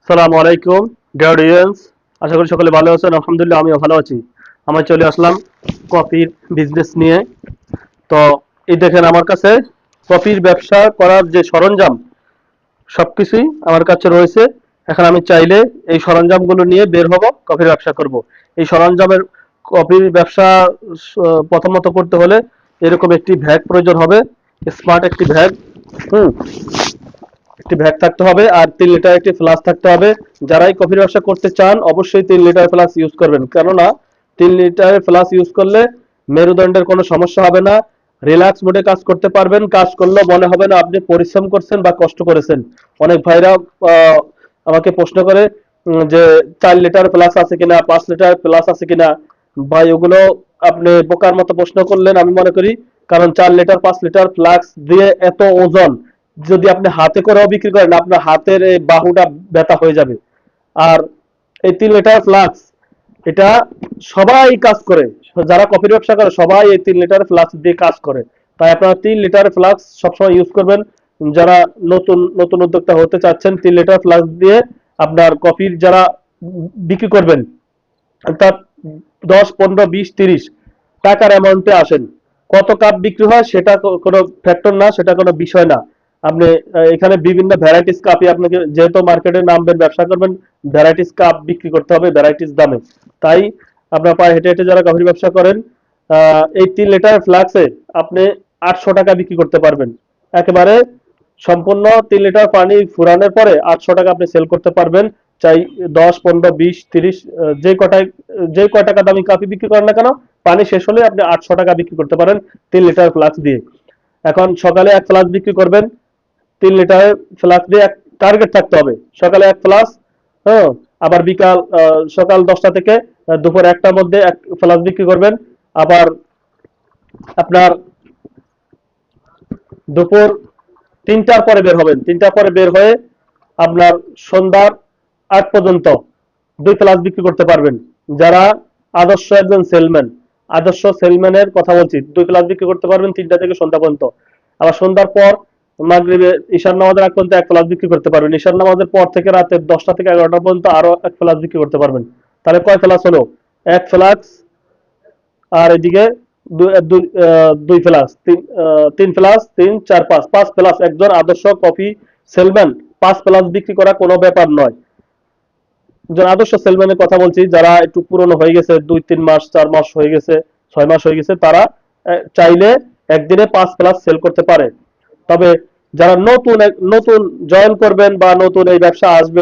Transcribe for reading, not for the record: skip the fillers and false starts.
সালামু আলাইকুম dear audience, আশা করি সকলে ভালো আছেন। আলহামদুলিল্লাহ আমিও ভালো আছি। আমি চলে আসলাম কফির বিজনেস নিয়ে। তো এই দেখেন আমার কাছে কফির ব্যবসা করার যে সরঞ্জাম সবকিছুই আমার কাছে রয়েছে। এখন আমি চাইলে এই সরঞ্জামগুলো নিয়ে বের হব, কফির ব্যবসা করব। এই সরঞ্জামের কফির ব্যবসা প্রথমত করতে হলে এরকম একটি ভ্যাগ প্রয়োজন হবে, স্মার্ট একটি ভ্যাগ। হুম একটি ভ্যাট থাকতে হবে আর 3 লিটার একটি ফ্লাস্ক থাকতে হবে। যারাই কফির ব্যবসা করতে চান অবশ্যই 3 লিটার ফ্লাস্ক ইউজ করবেন, কেননা 3 লিটার ফ্লাস্ক ইউজ করলে মেরুদণ্ডের কোনো সমস্যা হবে না। রিল্যাক্স মোডে কাজ করতে পারবেন, কাজ করলেও মনে হবে না আপনি পরিশ্রম করছেন বা কষ্ট করেছেন। অনেক ভাইরা আহ, আমাকে প্রশ্ন করে যে 4 লিটার প্লাস আছে কিনা, 5 লিটার প্লাস আছে কিনা। ভাই ওগুলো আপনি বোকার মতো প্রশ্ন করলেন আমি মনে করি। কারণ 4 লিটার 5 লিটার ফ্লাক্স দিয়ে এত ওজন যদি আপনি হাতে করেও বিক্রি করেন আপনার হাতের এই বাহুটা ব্যথা হয়ে যাবে। আর এই 3 লিটার ফ্লাক্স এটা সবাই কাজ করে, যারা কফির ব্যবসা করে সবাই এই 3 লিটার ফ্লাক্স দিয়ে কাজ করে। তাই আপনারা 3 লিটার ফ্লাক্স সবসময় ইউজ করবেন। যারা নতুন নতুন উদ্যোক্তা হতে চাচ্ছেন 3 লিটার ফ্লাক্স দিয়ে আপনার কফির যারা বিক্রি করবেন অর্থাৎ 10 15 20 30 টাকার অ্যামাউন্টে আসেন। কত কাপ বিক্রি হয় সেটা কোনো ফ্যাক্টর না, সেটা কোনো বিষয় না। আপনি এখানে বিভিন্ন ভ্যারাইটিস কাপই আপনাকে, যেহেতু মার্কেটে নামবেন ব্যবসা করবেন, ভ্যারাইটিস কাপ বিক্রি করতে হবে ভ্যারাইটিস দামে। তাই আপনার পায়ে হেঁটে হেঁটে যারা কফির ব্যবসা করেন এই 3 লিটার ফ্লাক্সে আপনি 800 টাকা বিক্রি করতে পারবেন। একেবারে সম্পূর্ণ 3 লিটার পানি ফুরানোর পরে 800 টাকা আপনি সেল করতে পারবেন। চাই 10 15 20 30 যে কয় টাকা দামি কাপি বিক্রি করেন না কেন, পানি শেষ হলে আপনি 800 টাকা বিক্রি করতে পারেন 3 লিটার ফ্লাক্স দিয়ে। এখন সকালে এক ফ্লাক্স বিক্রি করবেন, 3 লিটার ফ্লাক্স দিয়ে এক টার্গেট থাকতে হবে সকালে এক ফ্লাক্স। হ্যাঁ, আবার বিকাল সকাল 10টা থেকে দুপুর 1টার মধ্যে এক ফ্লাক্স বিক্রি করবেন। আবার আপনার দুপুর 3টার পরে বের হবেন, 3টার পরে বের হয়ে আপনার সন্ধ্যার আগ পর্যন্ত 2 ফ্লাস বিক্রি করতে পারবেন। যারা আদর্শ একজন সেলম্যান, আদর্শ সেলম্যানের কথা বলছি, 2 ফ্লাস বিক্রি করতে পারবেন 3টা থেকে সন্ধ্যা পর্যন্ত। আবার সন্ধ্যার পর মাগরিবে ঈশার নামাজের আগ পর্যন্ত 1 ফ্লাস বিক্রি করতে পারবেন। ঈশার নামাজের পর থেকে রাতে 10টা থেকে 11টা পর্যন্ত আরো 1 ফ্লাস বিক্রি করতে পারবেন। তাহলে কয় ফ্লাস হলো? 1 ফ্লাক্স, আর এদিকে 2 ফ্লাস, 3 ফ্লাস, 3 4 5, 5 ফ্লাস। একজন আদর্শ কফি সেলম্যান 5 ফ্লাস বিক্রি করা কোনো ব্যাপার নয়। একজন আদর্শ সেলম্যানের কথা বলছি, যারা একটু পুরনো হয়ে গেছে, 2 3 মাস 4 মাস হয়ে গেছে, 6 মাস হয়ে গেছে, তারা চাইলে একদিনে 5 ফ্লাস সেল করতে পারে। তবে যারা নতুন নতুন জয়েন করবেন বা নতুন এই ব্যবসা আসবে